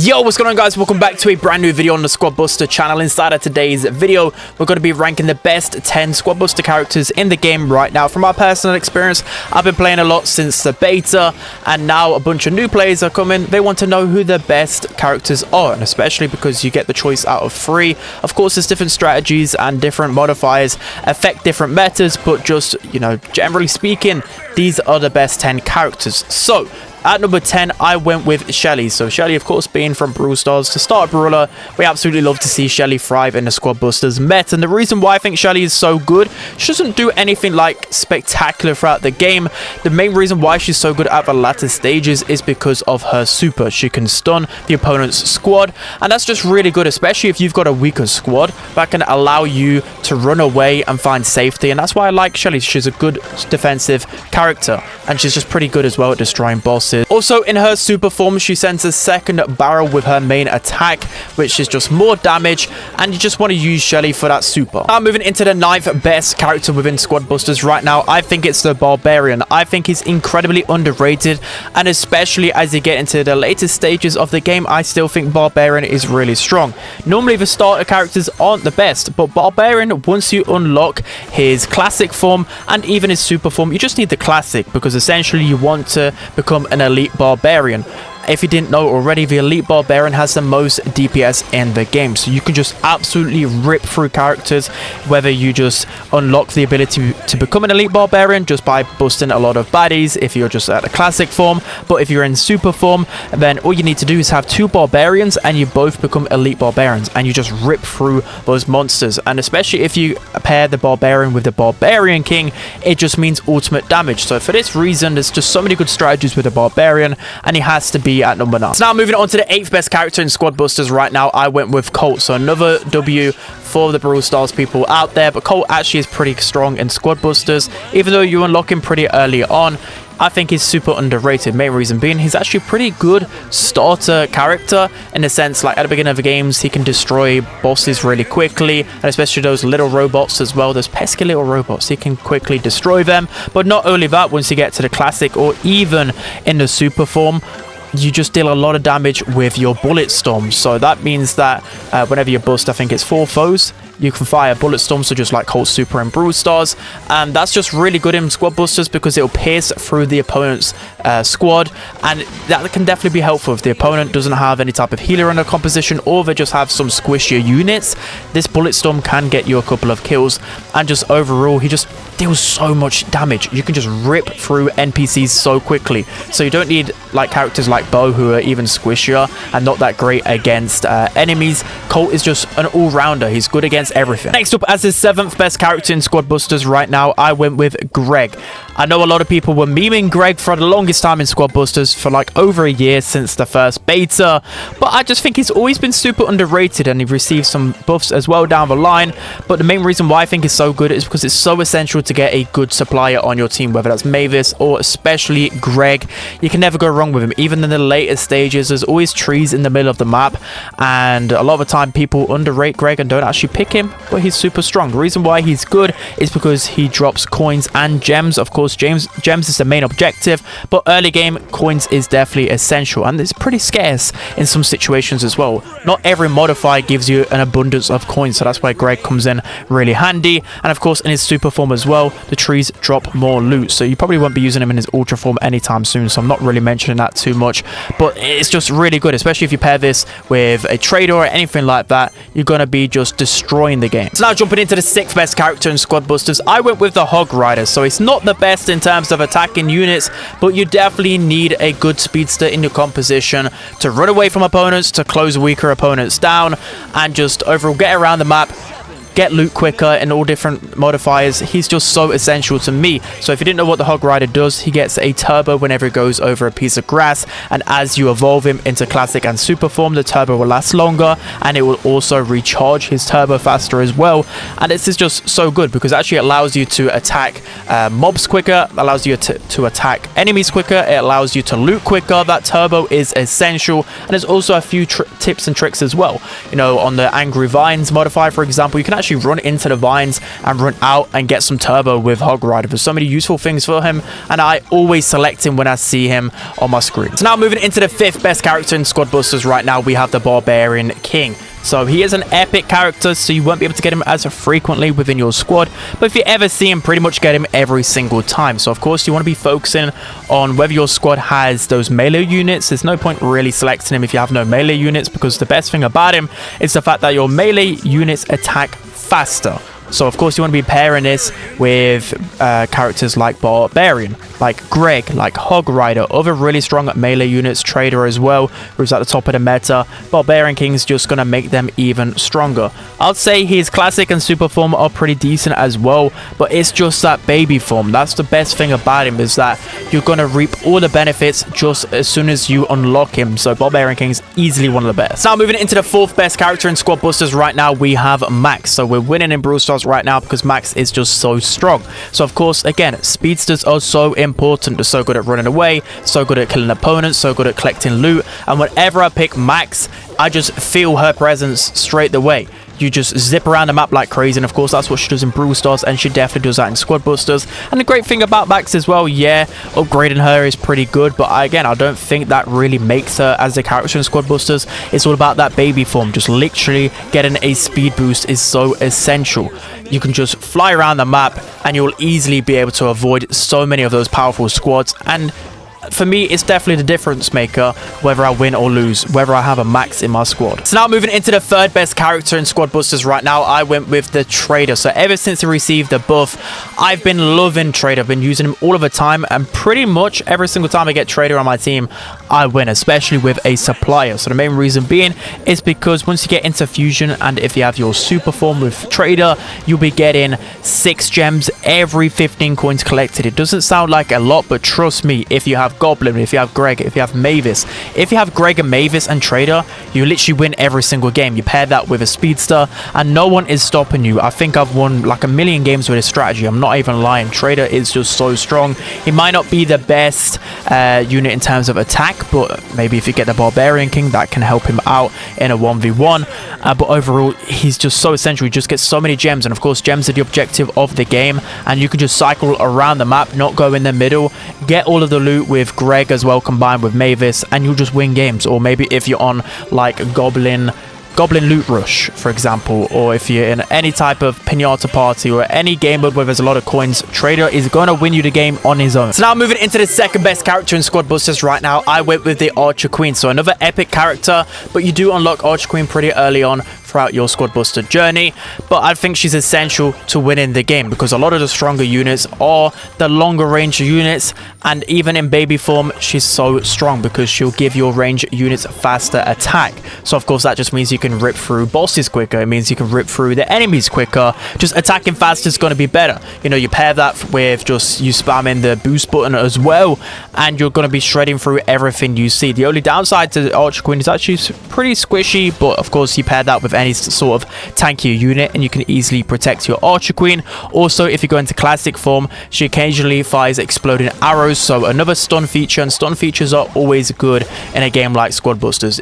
Yo, what's going on, guys? Welcome back to a brand new video on the Squad Buster channel. Inside of today's video, we're going to be ranking the best 10 Squad Buster characters in the game right now. From my personal experience, I've been playing a lot since the beta, and now a bunch of new players are coming. They want to know who the best characters are, and especially because you get the choice out of 3. Of course, there's different strategies and different modifiers affect different metas, but just, you know, generally speaking, these are the best 10 characters. So at number 10, I went with Shelly. So Shelly, of course, being from Brawl Stars, to start Brawler, we absolutely love to see Shelly thrive in the Squad Busters meta. And the reason why I think Shelly is so good, she doesn't do anything like spectacular throughout the game. The main reason why she's so good at the latter stages is because of her super. She can stun the opponent's squad, and that's just really good, especially if you've got a weaker squad. That can allow you to run away and find safety, and that's why I like Shelly. She's a good defensive character, and she's just pretty good as well at destroying bosses. Also, in her super form, she sends a second barrel with her main attack, which is just more damage, and you just want to use Shelly for that super. Now, moving into the 9th best character within Squad Busters right now, I think it's the Barbarian. I think he's incredibly underrated, and especially as you get into the later stages of the game, I still think Barbarian is really strong. Normally, the starter characters aren't the best, but Barbarian, once you unlock his classic form and even his super form, you just need the classic, because essentially you want to become an elite Barbarian. If you didn't know already, the Elite Barbarian has the most DPS in the game. So you can just absolutely rip through characters, whether you just unlock the ability to become an Elite Barbarian just by busting a lot of baddies if you're just at the classic form. But if you're in super form, then all you need to do is have 2 Barbarians and you both become Elite Barbarians, and you just rip through those monsters. And especially if you pair the Barbarian with the Barbarian King, it just means ultimate damage. So for this reason, there's just so many good strategies with the Barbarian, and he has to be at number 9. So now moving on to the 8th best character in Squad Busters right now, I went with Colt. So another W for the Brawl Stars people out there, but Colt actually is pretty strong in Squad Busters. Even though you unlock him pretty early on, I think he's super underrated. Main reason being, he's actually a pretty good starter character in the sense, like at the beginning of the games, he can destroy bosses really quickly, and especially those little robots as well. Those pesky little robots, he can quickly destroy them. But not only that, once you get to the classic or even in the super form, you just deal a lot of damage with your bullet storm. So that means that whenever you bust, I think it's 4 foes, you can fire bullet storm, so just like Colt Super and Brawl Stars, and that's just really good in Squad Busters because it'll pierce through the opponent's squad, and that can definitely be helpful if the opponent doesn't have any type of healer in their composition, or they just have some squishier units. This bullet storm can get you a couple of kills, and just overall, he just deals so much damage. You can just rip through NPCs so quickly, so you don't need like characters like Bo, who are even squishier and not that great against enemies. Colt is just an all-rounder. He's good against everything. Next up, as his 7th best character in Squad Busters right now, I went with Greg. I know a lot of people were memeing Greg for the longest time in Squad Busters for like over a year since the first beta, but I just think he's always been super underrated, and he received some buffs as well down the line. But the main reason why I think he's so good is because it's so essential to get a good supplier on your team, whether that's Mavis or especially Greg. You can never go wrong with him. Even in the later stages, there's always trees in the middle of the map, and a lot of the time people underrate Greg and don't actually pick him, but he's super strong. The reason why he's good is because he drops coins and gems. Of course, gems is the main objective, but early game coins is definitely essential, and it's pretty scarce in some situations as well. Not every modifier gives you an abundance of coins, so that's why Greg comes in really handy. And of course, in his super form as well, the trees drop more loot, so you probably won't be using him in his ultra form anytime soon, so I'm not really mentioning that too much, but it's just really good, especially if you pair this with a trader or anything like that. You're going to be just destroying the game. So now jumping into the 6th best character in Squad Busters, I went with the Hog Rider. So it's not the best in terms of attacking units, but you definitely need a good speedster in your composition to run away from opponents, to close weaker opponents down, and just overall get around the map, get loot quicker, and all different modifiers. He's just so essential to me. So if you didn't know what the Hog Rider does, he gets a turbo whenever he goes over a piece of grass, and as you evolve him into classic and super form, the turbo will last longer, and it will also recharge his turbo faster as well. And this is just so good because it actually allows you to attack mobs quicker, allows you to attack enemies quicker, it allows you to loot quicker. That turbo is essential, and there's also a few tips and tricks as well. You know, on the Angry Vines modifier, for example, you can actually actually run into the vines and run out and get some turbo with Hog Rider. There's so many useful things for him, and I always select him when I see him on my screen. So now moving into the 5th best character in Squad Busters right now, we have the Barbarian King. So he is an epic character, so you won't be able to get him as frequently within your squad, but if you ever see him, pretty much get him every single time. So of course you want to be focusing on whether your squad has those melee units. There's no point really selecting him if you have no melee units, because the best thing about him is the fact that your melee units attack faster. So of course you want to be pairing this with characters like Barbarian, like Greg, like Hog Rider, other really strong melee units, Trader as well, who's at the top of the meta. Barbarian King's just going to make them even stronger. I'd say his classic and super form are pretty decent as well, but it's just that baby form. That's the best thing about him, is that you're going to reap all the benefits just as soon as you unlock him. So Barbarian King's easily one of the best. Now moving into the 4th best character in Squad Busters right now, we have Max. So we're winning in Brawl Stars right now because Max is just so strong. So of course, again, speedsters are so important. They're so good at running away, so good at killing opponents, so good at collecting loot, and whenever I pick Max, I just feel her presence straight away. You just zip around the map like crazy, and of course that's what she does in Brawl Stars, and she definitely does that in Squad Busters. And the great thing about Max as well, yeah, upgrading her is pretty good, but again, I don't think that really makes her as a character in Squad Busters. It's all about that baby form. Just literally getting a speed boost is so essential. You can just fly around the map and you'll easily be able to avoid so many of those powerful squads, and for me, it's definitely the difference maker whether I win or lose, whether I have a Max in my squad. So now moving into the 3rd best character in Squad Busters right now, I went with the Trader. So ever since he received the buff, I've been loving Trader. I've been using him all of the time, and pretty much every single time I get Trader on my team, I win, especially with a supplier. So the main reason being is because once you get into Fusion, and if you have your super form with Trader, you'll be getting 6 gems every 15 coins collected. It doesn't sound like a lot, but trust me, if you have Goblin, if you have Greg, if you have Mavis, if you have Greg and Mavis and Trader, you literally win every single game. You pair that with a speedster and no one is stopping you. I think I've won like a million games with this strategy. I'm not even lying. Trader is just so strong. He might not be the best unit in terms of attack, but maybe if you get the Barbarian King, that can help him out in a 1v1. But overall, he's just so essential. He just gets so many gems, and of course gems are the objective of the game, and you can just cycle around the map, not go in the middle, get all of the loot with Greg as well combined with Mavis, and you'll just win games. Or maybe if you're on like Goblin Loot Rush, for example, or if you're in any type of pinata party or any game mode where there's a lot of coins, Trader is going to win you the game on his own. So now moving into the 2nd best character in Squad Busters right now, I went with the Archer Queen. So another epic character, but you do unlock Archer Queen pretty early on throughout your Squad Buster journey, but I think she's essential to winning the game because a lot of the stronger units are the longer range units, and even in baby form she's so strong because she'll give your range units faster attack. So of course that just means you can rip through bosses quicker. It means you can rip through the enemies quicker. Just attacking faster is going to be better. You know, you pair that with just you spamming the boost button as well, and you're going to be shredding through everything you see. The only downside to the Archer Queen is actually pretty squishy, but of course you pair that with any sort of tankier unit and you can easily protect your Archer Queen. Also, if you go into classic form, she occasionally fires exploding arrows, so another stun feature, and stun features are always good in a game like Squad Busters.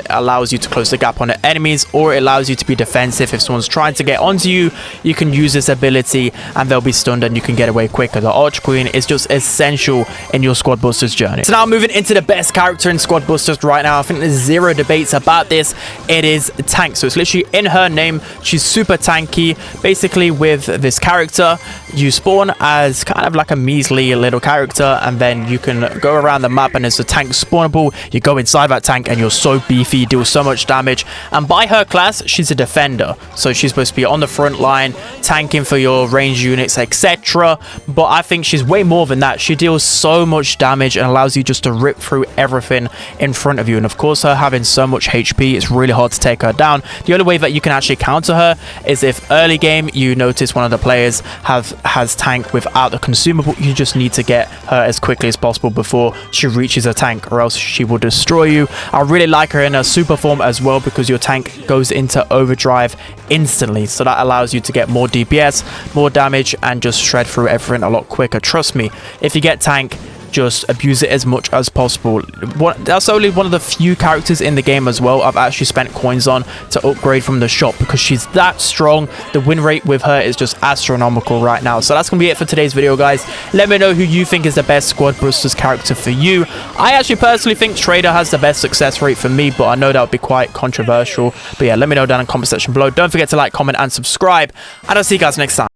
Allows you to close the gap on the enemies, or it allows you to be defensive. If someone's trying to get onto you, you can use this ability and they'll be stunned and you can get away quicker. The Archer Queen is just essential in your Squad Busters journey. So now moving into the best character in Squad Busters right now, I think there's zero debates about this. It is Tank. So it's literally in her name. She's super tanky. Basically, with this character, you spawn as kind of like a measly little character, and then you can go around the map and it's a tank spawnable. You go inside that tank and you're so beefy, you deal so much damage. And by her class, she's a defender, so she's supposed to be on the front line tanking for your range units, etc. But I think she's way more than that. She deals so much damage and allows you just to rip through everything in front of you. And of course, her having so much HP, it's really hard to take her down. The only way that you can actually counter her is if early game you notice one of the players has tank without the consumable. You just need to get her as quickly as possible before she reaches a tank, or else she will destroy you. I really like her in a super form as well, because your tank goes into overdrive instantly, so that allows you to get more DPS, more damage, and just shred through everything a lot quicker. Trust me, if you get tank, just abuse it as much as possible. That's only one of the few characters in the game as well I've actually spent coins on to upgrade from the shop, because she's that strong. The win rate with her is just astronomical right now. So that's gonna be it for today's video, guys. Let me know who you think is the best Squad Busters character for you. I actually personally think Trader has the best success rate for me, but I know that would be quite controversial. But yeah, let me know down in the comment section below. Don't forget to like, comment, and subscribe, and I'll see you guys next time.